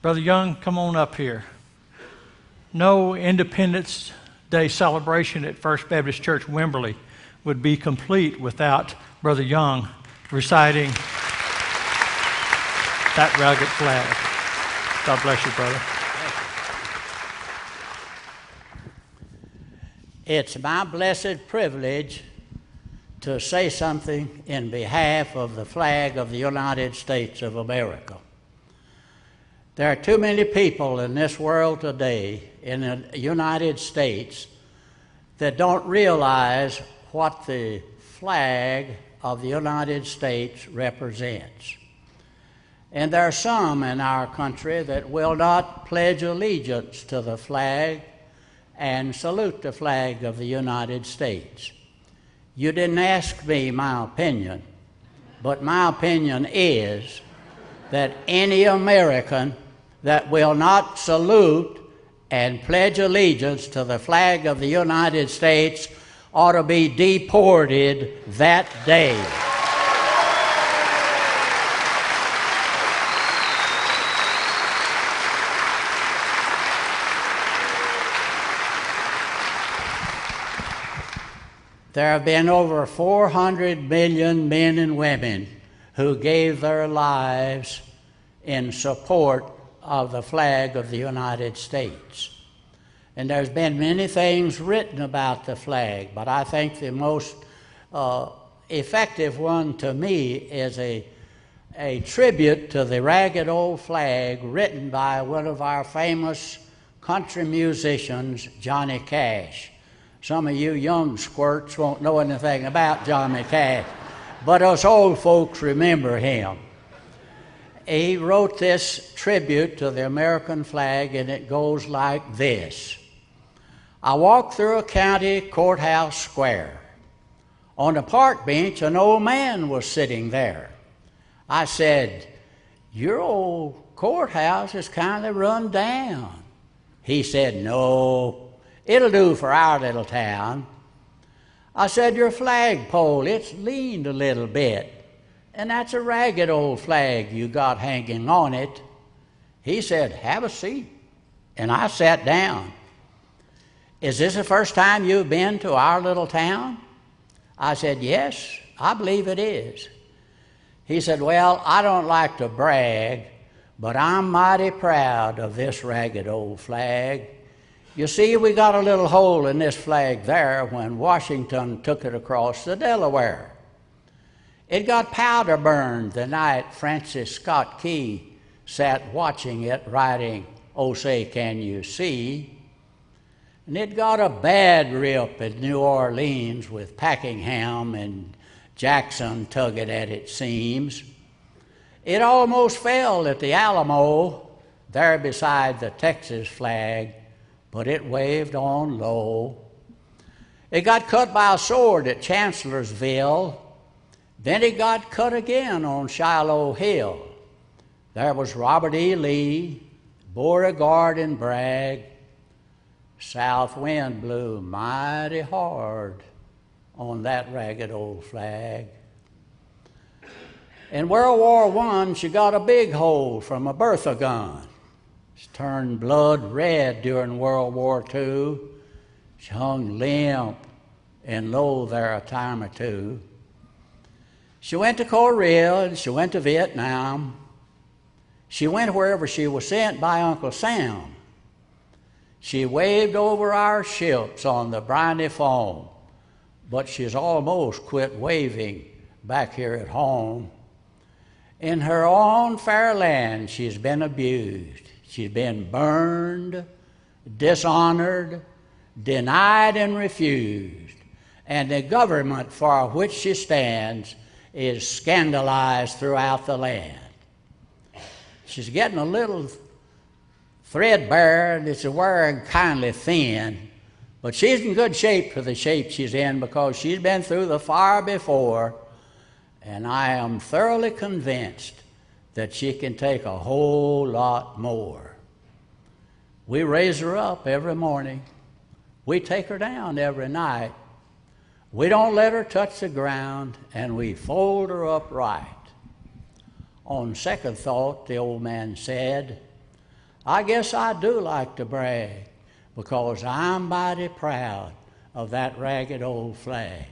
Brother Young, come on up here. No Independence Day celebration at First Baptist Church, Wimberley, would be complete without Brother Young reciting that rugged flag. God bless you, brother. It's my blessed privilege to say something in behalf of the flag of the United States of America. There are too many people in this world today, in the United States, that don't realize what the flag of the United States represents. And there are some in our country that will not pledge allegiance to the flag and salute the flag of the United States. You didn't ask me my opinion, but my opinion is that any American that will not salute and pledge allegiance to the flag of the United States ought to be deported that day. There have been over 400 million men and women who gave their lives in support of the flag of the United States. And there's been many things written about the flag, but I think the most effective one to me is a tribute to the ragged old flag written by one of our famous country musicians, Johnny Cash. Some of you young squirts won't know anything about Johnny Cash, but us old folks remember him. He wrote this tribute to the American flag, and it goes like this. I walked through a county courthouse square. On a park bench, an old man was sitting there. I said, "Your old courthouse is kind of run down." He said, "No, it'll do for our little town." I said, "Your flagpole, it's leaned a little bit, and that's a ragged old flag you got hanging on it." He said, "Have a seat." And I sat down. "Is this the first time you've been to our little town?" I said, "Yes, I believe it is." He said, "Well, I don't like to brag, but I'm mighty proud of this ragged old flag. You see, we got a little hole in this flag there when Washington took it across the Delaware. It got powder burned the night Francis Scott Key sat watching it writing, 'Oh, say, can you see?' And it got a bad rip in New Orleans with Packingham and Jackson tugging at its seams. It almost fell at the Alamo, there beside the Texas flag, but it waved on low. It got cut by a sword at Chancellorsville. Then it got cut again on Shiloh Hill. There was Robert E. Lee, Beauregard and Bragg. South wind blew mighty hard on that ragged old flag. In World War I, she got a big hole from a Bertha gun. She turned blood red during World War II. She hung limp and low there a time or two. She went to Korea and she went to Vietnam. She went wherever she was sent by Uncle Sam. She waved over our ships on the briny foam, but she's almost quit waving back here at home. In her own fair land, she's been abused. She's been burned, dishonored, denied, and refused. And the government for which she stands is scandalized throughout the land. She's getting a little threadbare and it's wearing kindly thin, but she's in good shape for the shape she's in because she's been through the fire before, and I am thoroughly convinced that she can take a whole lot more. We raise her up every morning. We take her down every night. We don't let her touch the ground, and we fold her up right. On second thought, the old man said, I guess I do like to brag because I'm mighty proud of that ragged old flag.